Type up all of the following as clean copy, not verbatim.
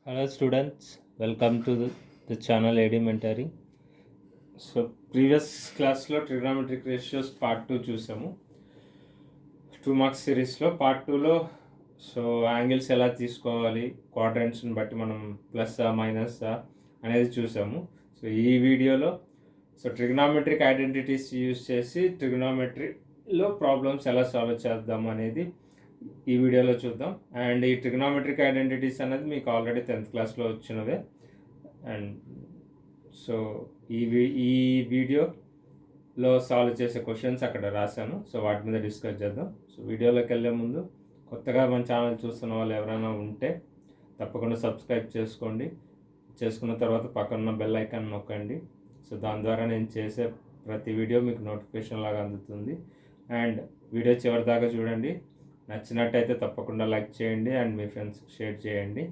Hello students, welcome to the channel Edimentary. So previous క్లాస్లో trigonometric ratios part 2 చూసాము. 2 marks సిరీస్లో part 2లో angles ఎలా తీసుకోవాలి, క్వాడ్రంట్స్ని బట్టి మనం ప్లస్సా మైనస్సా అనేది చూసాము. సో ఈ వీడియోలో ట్రిగ్నామెట్రిక్ ఐడెంటిటీస్ యూజ్ చేసి ట్రిగ్నామెట్రీలో ప్రాబ్లమ్స్ ఎలా సాల్వ్ చేద్దాం అనేది ఈ వీడియోలో చూద్దాం. అండ్ ఈ ట్రిగ్నామెట్రిక్ ఐడెంటిటీస్ అనేది మీకు ఆల్రెడీ 10th క్లాస్లో వచ్చినవే. అండ్ సో ఈ వీడియోలో సాల్వ్ చేసే క్వశ్చన్స్ అక్కడ రాశాను. సో వాటి మీద డిస్కస్ చేద్దాం. సో వీడియోలోకి వెళ్ళే ముందు కొత్తగా మన ఛానల్ చూస్తున్న వాళ్ళు ఎవరైనా ఉంటే తప్పకుండా సబ్స్క్రైబ్ చేసుకోండి. చేసుకున్న తర్వాత పక్కన బెల్ ఐకాన్ నొక్కండి. సో దాని ద్వారా నేను చేసే ప్రతి వీడియో మీకు నోటిఫికేషన్ లాగా అందుతుంది. అండ్ వీడియో చివరి దాకా చూడండి. నచ్చినట్టయితే తప్పకుండా లైక్ చేయండి అండ్ మీ ఫ్రెండ్స్కి షేర్ చేయండి.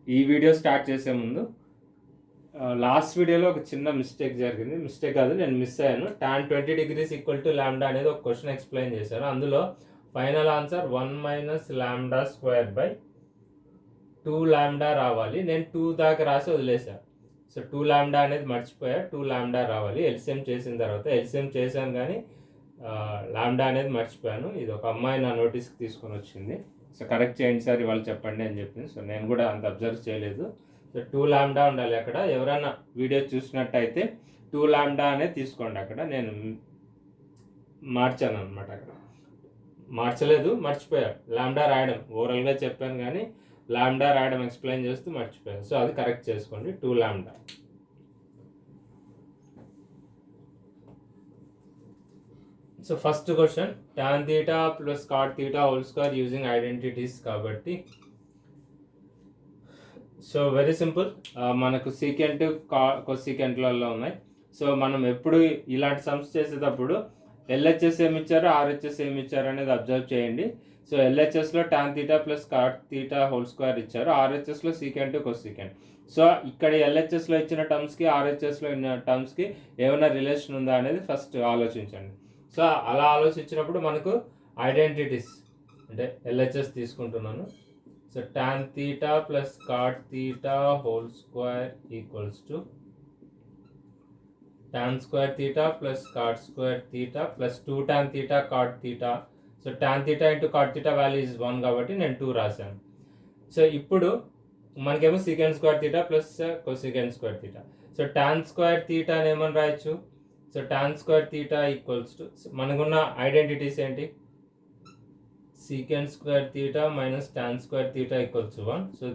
ఈ వీడియో స్టార్ట్ చేసే ముందు లాస్ట్ వీడియోలో ఒక చిన్న మిస్టేక్ జరిగింది. మిస్టేక్ కాదు, నేను మిస్ అయ్యాను. tan 20 degrees = లాంబ్డా అనేది ఒక క్వశ్చన్ ఎక్స్ప్లెయిన్ చేశాను. అందులో ఫైనల్ ఆన్సర్ 1 - λ² 2 లాంబ్డా రావాలి. నేను 2 దాకా రాసి వదిలేసాను. సో 2 లాంబ్డా అనేది మర్చిపోయా. 2 లాంబ్డా రావాలి. ఎల్సిఎం చేసిన తర్వాత ఎల్సిఎం చేశాను కానీ లాంబ్డా అనేది మర్చిపోయాను. ఇది ఒక అమ్మాయి నా నోటీస్కి తీసుకొని వచ్చింది. సో కరెక్ట్ చేయండి సార్, ఇవాళ చెప్పండి అని చెప్పింది. సో నేను కూడా అంత అబ్జర్వ్ చేయలేదు. సో 2 లాంబ్డా ఉండాలి అక్కడ. ఎవరైనా వీడియో చూసినట్టయితే 2 లాంబ్డా అనేది తీసుకోండి. అక్కడ నేను మార్చాను అనమాట. అక్కడ మార్చలేదు, మర్చిపోయా. లాంబ్డా రాయడం ఓవరాల్గా చెప్పాను కానీ లాంబ్డా రాయడం ఎక్స్ప్లెయిన్ చేస్తూ మర్చిపోయాను. సో అది కరెక్ట్ చేసుకోండి. 2 lambda. So first question, tan theta + cot theta ² using identities కాబట్టి సో వెరీ సింపుల్. మనకు సీకెంట్ కొసీకెంట్లలో ఉన్నాయి. సో మనం ఎప్పుడు ఇలాంటి సమ్స్ చేసేటప్పుడు ఎల్హెచ్ఎస్ ఏమి ఇచ్చారో ఆర్హెచ్ఎస్ ఏమి ఇచ్చారు అనేది అబ్జర్వ్ చేయండి. సో ఎల్హెచ్ఎస్లో tan theta + cot theta ² ఇచ్చారు, ఆర్హెచ్ఎస్లో సీకెంట్ కొసీకెంట్. సో ఇక్కడ ఎల్హెచ్ఎస్లో ఇచ్చిన టర్మ్స్కి ఆర్హెచ్ఎస్లో ఇచ్చిన టర్మ్స్కి ఏమైనా రిలేషన్ ఉందా అనేది ఫస్ట్ ఆలోచించండి. సో అలా ఆలోచించినప్పుడు మనకు ఐడెంటిటీస్ అంటే ఎల్హెచ్ఎస్ తీసుకుంటున్నాను. So tan theta + cot theta ² = tan² theta + cot² theta + 2 tan theta cot theta. So tan theta × cot theta value is 1 కాబట్టి నేను 2 రాశాను. సో ఇప్పుడు మనకేమో secant² theta + cosecant² theta. So tan² theta అని ఏమని రాయొచ్చు? సో tan² theta = మనకున్న identities ఏంటి? secant² theta - tan² theta = 1. So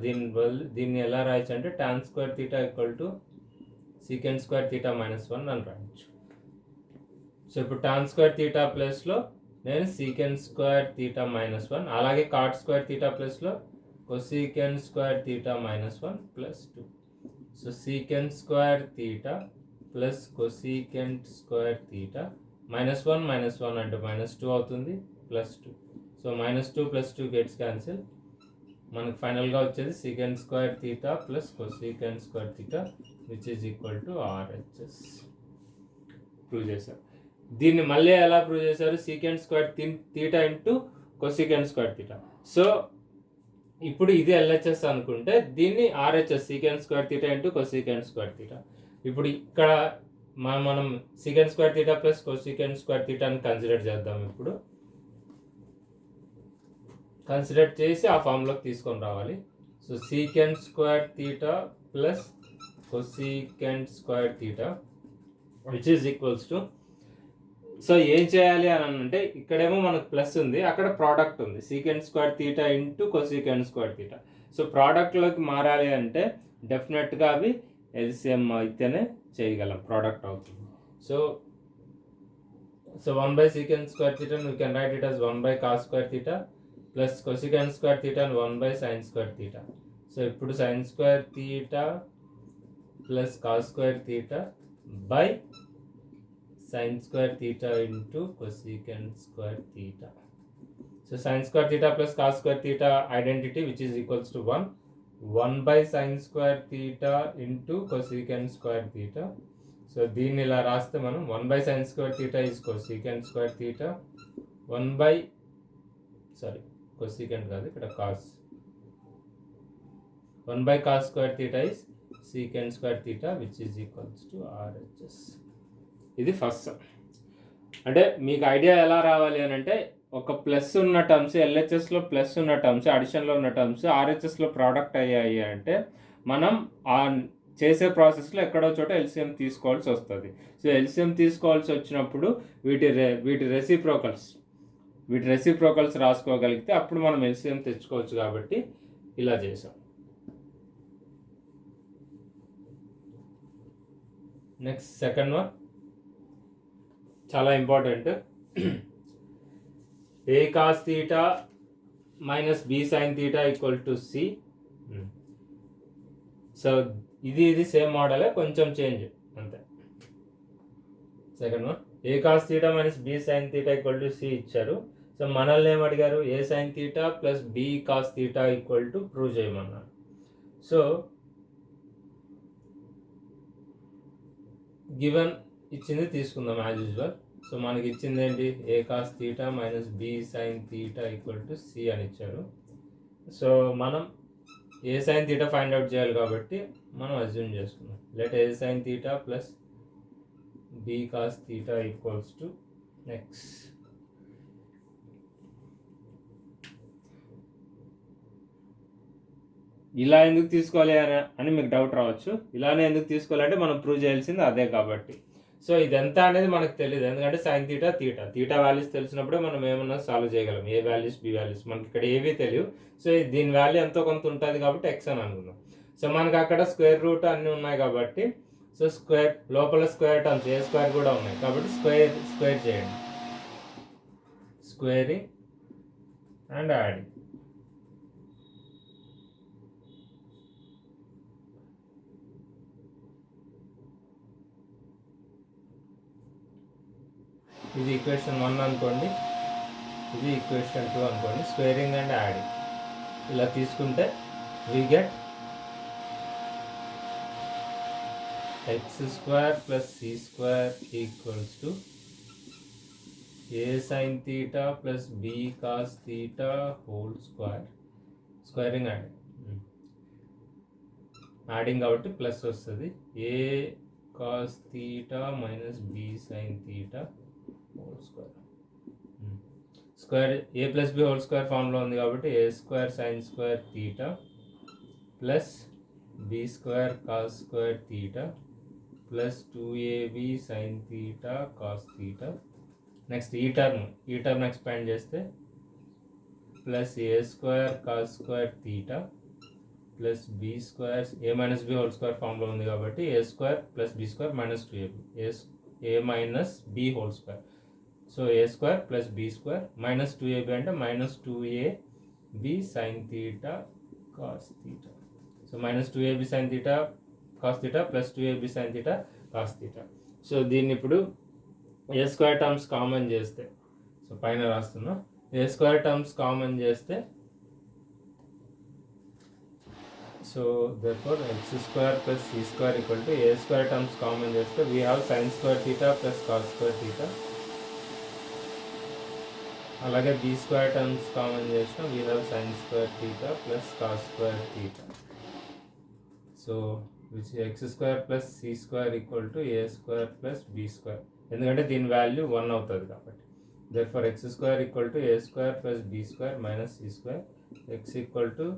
దీన్ని ఎలా రాయొచ్చు అంటే tan² theta = secant² theta - 1 అని రాయొచ్చు. సో ఇప్పుడు tan² theta ప్లస్లో నేను secant² theta - 1, అలాగే cot² theta ప్లస్లో cosecant² theta - 1 + 2. So secant² theta + cosecant² theta -1 - 1 అంటే -2 అవుతుంది, +2. So -2 + 2 gets cancel. మనకు ఫైనల్గా వచ్చేది secant² theta + cosecant² theta = RHS. Prove చేశారు. దీన్ని మళ్ళీ ఎలా ప్రూవ్ చేశారు? secant² theta × cosecant² theta. So ఇప్పుడు ఇది ఎల్హెచ్ఎస్ అనుకుంటే దీన్ని RHS secant² theta × cosecant² theta. ఇప్పుడు ఇక్కడ మనం secant² theta + cosecant² theta అని కన్సిడర్ చేద్దాం. ఇప్పుడు కన్సిడర్ చేసి ఆ ఫామ్లోకి తీసుకొని రావాలి. So secant² theta + cosecant² theta = so ఏం చేయాలి అని అంటే ఇక్కడేమో మనకు ప్లస్ ఉంది, అక్కడ ప్రోడక్ట్ ఉంది secant² theta × cosecant² theta. So ప్రోడక్ట్లోకి మారాలి అంటే డెఫినెట్గా అవి ఎల్సిఎం అయితేనే చేయగలం, ప్రోడక్ట్ అవుతుంది. So 1/secant² theta we can write it as 1/cos² theta + cosecant² theta and 1/sin² theta. So ఇప్పుడు sin² theta + cos² theta sin² theta × cosecant² theta. So sin² theta + cos² theta identity which is equals to 1. 1/sin² theta × cosecant² theta. So దీన్ని ఇలా రాస్తే మనం 1/sin² theta is cosecant² theta, cosecant కాదు ఇక్కడ cos 1 by cos square theta is secant square theta which is equals to RHS. ఇది first some. అంటే మీకు idea ఎలా రావాలి అని అంటే ఒక ప్లస్ ఉన్న టర్మ్స్ ఎల్హెచ్ఎస్లో ప్లస్ ఉన్న టర్మ్స్ అడిషన్లో ఉన్న టర్మ్స్ ఆర్హెచ్ఎస్లో ప్రోడక్ట్ అయ్యాయి అంటే మనం ఆ చేసే ప్రాసెస్లో ఎక్కడో చోట ఎల్సిఎం తీసుకోవాల్సి వస్తుంది. సో ఎల్సిఎం తీసుకోవాల్సి వచ్చినప్పుడు వీటి రెసిప్రోకల్స్ రాసుకోగలిగితే అప్పుడు మనం ఎల్సిఎం తెచ్చుకోవచ్చు. కాబట్టి ఇలా చేసాం. నెక్స్ట్ సెకండ్ వన్ చాలా important. A cos theta minus B sin theta equal to C. So ఇది సేమ్ మోడలే, కొంచెం చేంజ్ అంతే. Second one A cos theta minus B sin theta equal to C ఇచ్చారు. సో మనల్ని ఏమడిగారు, A sign theta plus B cos theta equal to prove చేయమన్నారు. So given ఇచ్చింది తీసుకుందాం యాజ్ యూజువల్. సో మనకి ఇచ్చింది ఏంటి, A cos theta minus B sin theta equal to C అని ఇచ్చారు. సో మనం a sign theta find out చేయాలి కాబట్టి మనం అజ్యూమ్ చేసుకున్నాం. Let a sign theta plus B cos theta equals to X. ఇలా ఎందుకు తీసుకోవాలి అని మీకు డౌట్ రావచ్చు. ఇలానే ఎందుకు తీసుకోవాలంటే మనం ప్రూవ్ చేయాల్సింది అదే కాబట్టి. సో ఇదంతా అనేది మనకు తెలియదు, ఎందుకంటే సైన్ థీటా వాల్యూస్ తెలిసినప్పుడే మనం ఏమన్నా సాల్వ్ చేయగలం. ఏ వాల్యూస్ బి వాల్యూస్ మనకి ఇక్కడ ఏవీ తెలియవు. సో దీని వాల్యూ ఎంతో కొంత ఉంటుంది కాబట్టి ఎక్స్ అని అనుకుందాం. సో మనకు అక్కడ స్క్వేర్ రూట్ అన్నీ ఉన్నాయి కాబట్టి, సో స్క్వేర్ లోపల స్క్వేర్ టర్మ్స్ ఏ స్క్వేర్ కూడా ఉన్నాయి కాబట్టి స్క్వేర్ చేయండి. Squaring and adding. ఇది ఈక్వేషన్ 1 అనుకోండి, ఇది ఈక్వేషన్ 2 అనుకోండి. స్క్వేరింగ్ అండ్ యాడింగ్ ఇలా తీసుకుంటే we get x square plus c square equals to a sin theta plus b cos theta whole square. Squaring adding కాబట్టి ప్లస్ వస్తుంది. a cos theta minus b sin theta whole square. Square A plus B whole square ఫామ్లో ఉంది కాబట్టి A square sin square theta plus B square cos square theta plus 2ab sin theta cos theta. Next ఈ term expand చేస్తే plus A square cos square theta plus B square A minus B whole square ఫామ్లో ఉంది కాబట్టి A square plus B square minus 2ab A minus B whole square. So A square plus B square minus 2ab అంటే minus 2ab sin theta cos theta. So minus 2ab sin theta cos theta plus 2ab sin theta cos theta. So దీన్ని ఇప్పుడు ఏ square terms common చేస్తే, so పైన రాస్తున్నా, ఏ square terms common చేస్తే so therefore x square plus c square equal to a square terms common చేస్తే we have sin square theta plus cos square theta. అలాగే b square terms common చేసిన we have sin square theta plus cos square theta. So which x square plus c square equal to a square plus b square, ఎందుకంటే దీని value 1 అవుతుంది కాబట్టి. therefore x square equal to a square plus b square minus c square. x equal to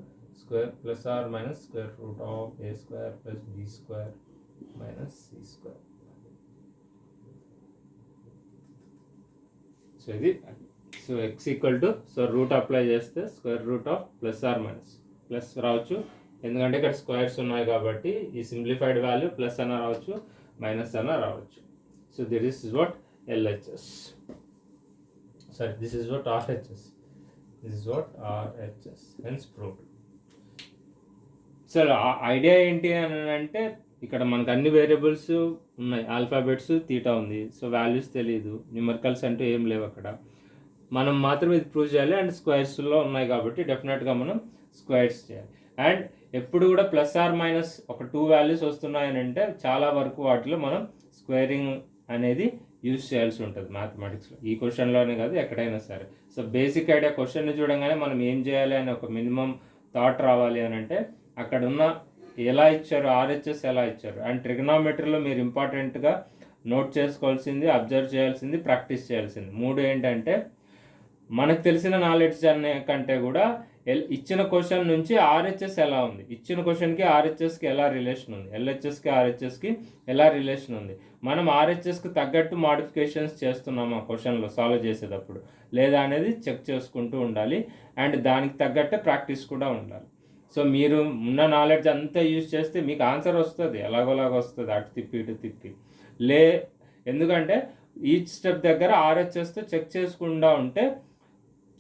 square plus or minus square root of a square plus b square minus c square. So ఇది so x equal to so root apply చేస్తే square root of plus or minus plus రావచ్చు, ఎందుకంటే ఇక్కడ squares ఉన్నాయి కాబట్టి ఈ simplified value plus అన్న రావచ్చు మైనస్ అన్న రావచ్చు. So this is what LHS, sorry this is what RHS, this is what RHS hence proved. సరే ఐడియా ఏంటి అని అంటే ఇక్కడ మనకు అన్ని వేరియబుల్స్ ఉన్నాయి, ఆల్ఫాబెట్స్ థీటా ఉంది. సో వాల్యూస్ తెలియదు, న్యూమరికల్స్ అంటూ ఏం లేవు అక్కడ. మనం మాత్రం ఇది ప్రూవ్ చేయాలి అండ్ స్క్వేర్స్లో ఉన్నాయి కాబట్టి డెఫినెట్గా మనం స్క్వేర్స్ చేయాలి. అండ్ ఎప్పుడు కూడా ప్లస్ ఆర్ మైనస్ ఒక 2 వాల్యూస్ వస్తున్నాయని అంటే చాలా వరకు వాటిలో మనం స్క్వేరింగ్ అనేది యూజ్ చేయాల్సి ఉంటుంది మ్యాథమెటిక్స్లో. ఈ క్వశ్చన్లోనే కాదు ఎక్కడైనా సరే. సో బేసిక్ ఐడియా క్వశ్చన్ని చూడంగానే మనం ఏం చేయాలి అని ఒక మినిమం థాట్ రావాలి అని అంటే అక్కడ ఉన్న ఎలా ఇచ్చారు, ఆర్హెచ్ఎస్ ఎలా ఇచ్చారు. అండ్ ట్రిగ్నామెట్రీలో మీరు ఇంపార్టెంట్గా నోట్ చేసుకోవాల్సింది, అబ్జర్వ్ చేయాల్సింది, ప్రాక్టీస్ చేయాల్సింది 3 ఏంటంటే, మనకు తెలిసిన నాలెడ్జ్ అనే కంటే కూడా ఇచ్చిన క్వశ్చన్ నుంచి ఆర్హెచ్ఎస్ ఎలా ఉంది, ఇచ్చిన క్వశ్చన్కి ఆర్హెచ్ఎస్కి ఎలా రిలేషన్ ఉంది, ఎల్హెచ్ఎస్కి ఆర్హెచ్ఎస్కి ఎలా రిలేషన్ ఉంది, మనం ఆర్హెచ్ఎస్కి తగ్గట్టు మాడిఫికేషన్స్ చేస్తున్నామా క్వశ్చన్లో సాల్వ్ చేసేటప్పుడు లేదా అనేది చెక్ చేసుకుంటూ ఉండాలి. అండ్ దానికి తగ్గట్టే ప్రాక్టీస్ కూడా ఉండాలి. సో మీరు ఉన్న నాలెడ్జ్ అంతా యూజ్ చేస్తే మీకు ఆన్సర్ వస్తుంది, ఎలాగోలాగ వస్తుంది, అటు తిప్పి ఇటు తిప్పి ఎందుకంటే ఈచ్ స్టెప్ దగ్గర ఆర్హెచ్ఎస్తో చెక్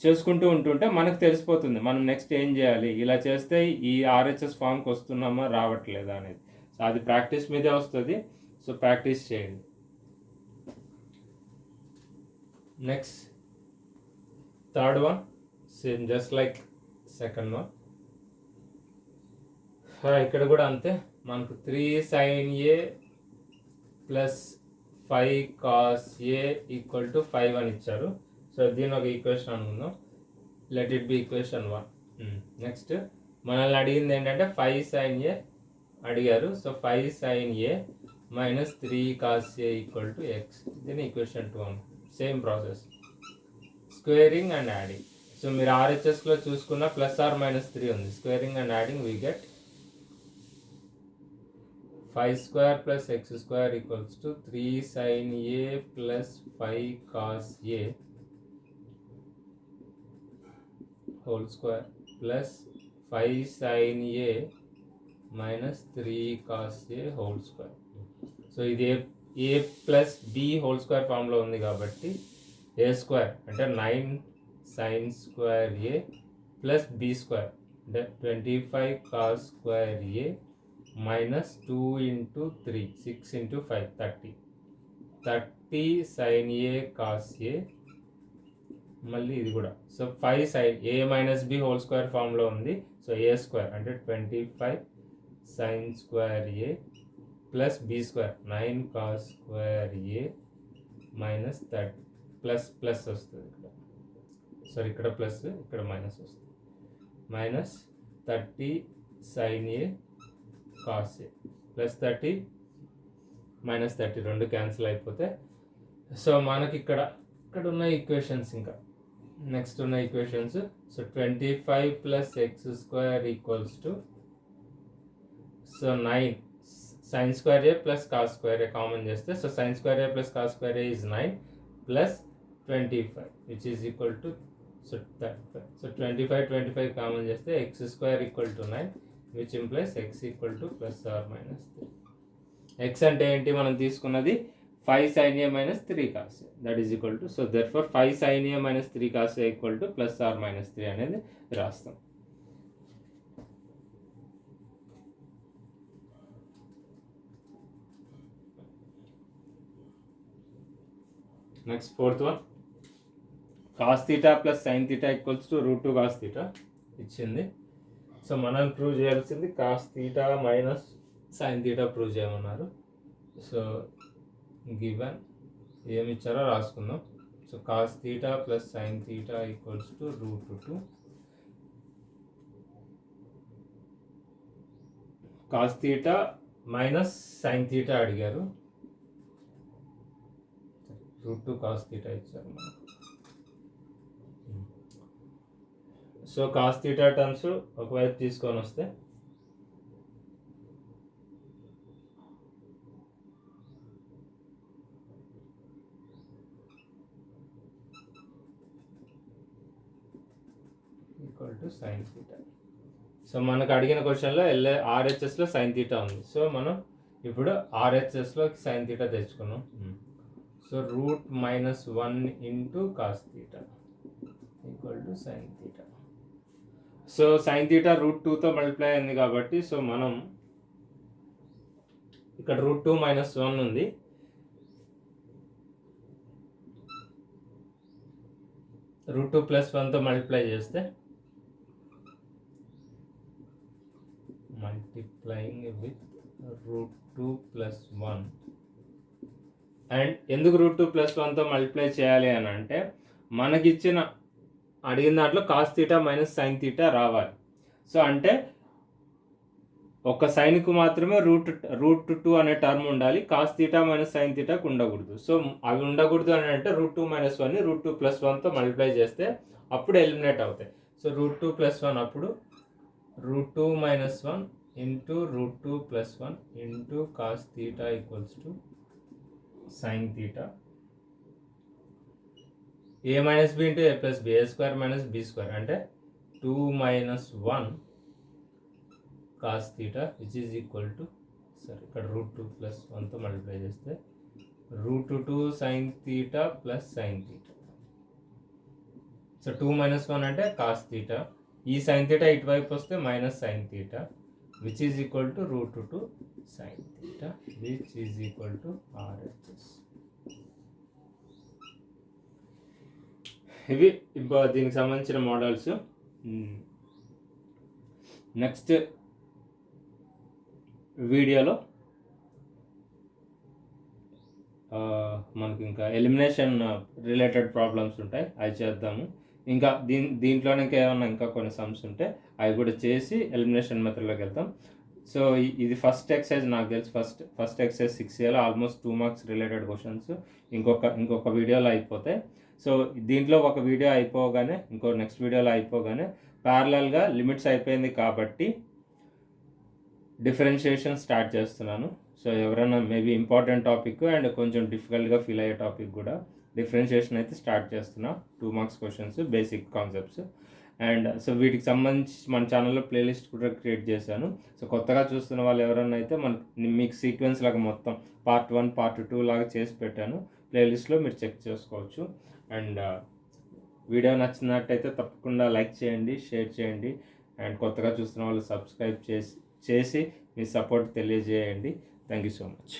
చేసుకుంటూ ఉంటుంటే మనకు తెలిసిపోతుంది మనం నెక్స్ట్ ఏం చేయాలి, ఇలా చేస్తే ఈ ఆర్హెచ్ఎస్ ఫామ్కి వస్తున్నామా రావట్లేదా అనేది. సో అది ప్రాక్టీస్ మీదే వస్తుంది. సో ప్రాక్టీస్ చేయండి. Next third one same just like second one. ఇక్కడ కూడా అంతే, మనకు 3 sin A plus 5 cos A equal to 5 అని ఇచ్చారు. సో దీని ఒక ఈక్వేషన్ అనుకుందాం. Let it be equation 1. Next మనల్ని అడిగింది ఏంటంటే 5 sin A అడిగారు. So 5 sin A minus 3 cos A equal to X. దీని ఈక్వేషన్ 2 అని. Same process, squaring and adding. So మీరు ఆర్హెచ్ఎస్లో చూసుకున్న ప్లస్ ఆర్ మైనస్ 3 ఉంది. Squaring and adding we get 5 square plus x square equals to 3 sin A plus 5 cos A whole square plus 5 sin A minus 3 cos A whole square. So ఇది A plus B whole square ఫామ్లో ఉంది కాబట్టి A square అంటే 9 sin square A plus B square అంటే 25 cos square A minus 2 into 3 6 into 5 30 sin A cos A మళ్ళీ ఇది కూడా. So 5 sin A minus B whole square ఫామ్లో ఉంది. సో A square అంటే 25 sin square A plus B square 9 cos square A minus 30 plus వస్తుంది ఇక్కడ. Sorry ఇక్కడ plus ఇక్కడ మైనస్ వస్తుంది. Minus 30 sin A cos A plus 30 minus 30 రెండు cancel అయిపోతే. సో మనకి ఇక్కడ ఉన్న ఈక్వేషన్స్ ఇంకా నెక్స్ట్ ఉన్న equations. So 25 plus X square equals to, so 9 sin square A plus cos square A common చేస్తే, so sin square A plus cos square A is 9 plus 25 which is equal to, so 35. So 25 common చేస్తే X square equal to 9 which implies x equal to plus or minus 3. x అంటే ఏంటి, మనం తీసుకున్నది 5 sin A minus 3 cos A, that is equal to, so therefore 5 sin A minus 3 cos A equal to plus or minus 3 అనేది రాస్తాం. Next fourth one, cos theta plus sin theta equals to root 2 cos theta ఇచ్చింది. So మనం prove చేయాల్సింది cos theta minus sign theta prove చేయమన్నారు. So given ఏమి ఇచ్చారో రాసుకుందాం. So cos theta plus sin theta equals to root 2. Cos theta minus sign theta అడిగారు, root 2 cos theta ఇచ్చారు మనకు. సో కాస్ థీటా టర్మ్స్ ఒకవైపు తీసుకొని వస్తే equal to sign theta. So మనకు అడిగిన క్వశ్చన్లో ఆర్హెచ్ఎస్లో సైన్ థీటా ఉంది. సో మనం ఇప్పుడు ఆర్హెచ్ఎస్లో సైన్ థీటా తెచ్చుకున్నాం. So route minus 1 into cos theta equal to sign theta. So sine theta root 2తో మల్టిప్లై అయింది కాబట్టి, సో మనం ఇక్కడ రూట్ 2 మైనస్ 1 ఉంది. రూట్ 2 ప్లస్ 1తో మల్టిప్లై చేస్తే multiplying with root 2 plus 1. And ఎందుకు రూట్ 2 ప్లస్ 1తో మల్టిప్లై చేయాలి అని అంటే, మనకిచ్చిన అడిగిన దాంట్లో cos theta minus sign theta రావాలి. సో అంటే ఒక సైన్కు మాత్రమే రూట్ 2 అనే టర్మ్ ఉండాలి, కాస్ తీటా మైనస్ సైన్ తీటాకు ఉండకూడదు. సో అవి ఉండకూడదు అని అంటే √2 - 1ని √2 + 1తో మల్టిప్లై చేస్తే అప్పుడు ఎలిమినేట్ అవుతాయి. సో √2 + 1 అప్పుడు √2 - 1 into √2 + 1 into cos theta equals to sine theta. a - b into a + b, a² - b² అంటే 2 - 1 cos theta which is equal to, సరే ఇక్కడ √2 + 1తో మల్టిప్లై చేస్తే √2 sine theta plus sine theta. So 2 - 1 అంటే cos theta, ఈ sine theta ఇటువైపు వస్తే minus sine theta which is equal to √2 sine theta which is equal to RHS. ఇవి దీనికి సంబంధించిన మోడల్స్. నెక్స్ట్ వీడియోలో మనకి ఇంకా ఎలిమినేషన్ రిలేటెడ్ ప్రాబ్లమ్స్ ఉంటాయి, అవి చేద్దాము. ఇంకా దీంట్లోనే ఏమన్నా ఇంకా కొన్ని సమ్స్ ఉంటే అవి కూడా చేసి ఎలిమినేషన్ మెథడ్లోకి వెళ్తాం. సో ఇది ఫస్ట్ ఎక్సర్సైజ్, నాకు తెలిసి ఫస్ట్ ఎక్సర్సైజ్ 6Aలో ఆల్మోస్ట్ 2 మార్క్స్ రిలేటెడ్ క్వశ్చన్స్ ఇంకొక వీడియోలో అయిపోతాయి. సో దీంట్లో ఒక వీడియో అయిపోగానే నెక్స్ట్ వీడియోలో అయిపోగానే ప్యారలల్గా లిమిట్స్ అయిపోయింది కాబట్టి డిఫరెన్షియేషన్ స్టార్ట్ చేస్తున్నాను. సో ఎవరైనా మేబీ ఇంపార్టెంట్ టాపిక్ అండ్ కొంచెం డిఫికల్ట్గా ఫీల్ అయ్యే టాపిక్ కూడా డిఫరెన్షియేషన్ అయితే స్టార్ట్ చేస్తున్నా. 2 marks questions, basic concepts. And so వీటికి సంబంధించి మన ఛానల్లో ప్లేలిస్ట్ కూడా క్రియేట్ చేశాను. సో కొత్తగా చూస్తున్న వాళ్ళు ఎవరైనా అయితే మీకు సీక్వెన్స్ లాగా మొత్తం పార్ట్ 1 పార్ట్ 2 లాగా చేసి పెట్టాను, ప్లేలిస్ట్లో మీరు చెక్ చేసుకోవచ్చు. అండ్ వీడియో నచ్చినట్టయితే తప్పకుండా లైక్ చేయండి, షేర్ చేయండి. అండ్ కొత్తగా చూస్తున్న వాళ్ళు సబ్స్క్రైబ్ చేసి మీ సపోర్ట్ తెలియజేయండి. Thank you so much.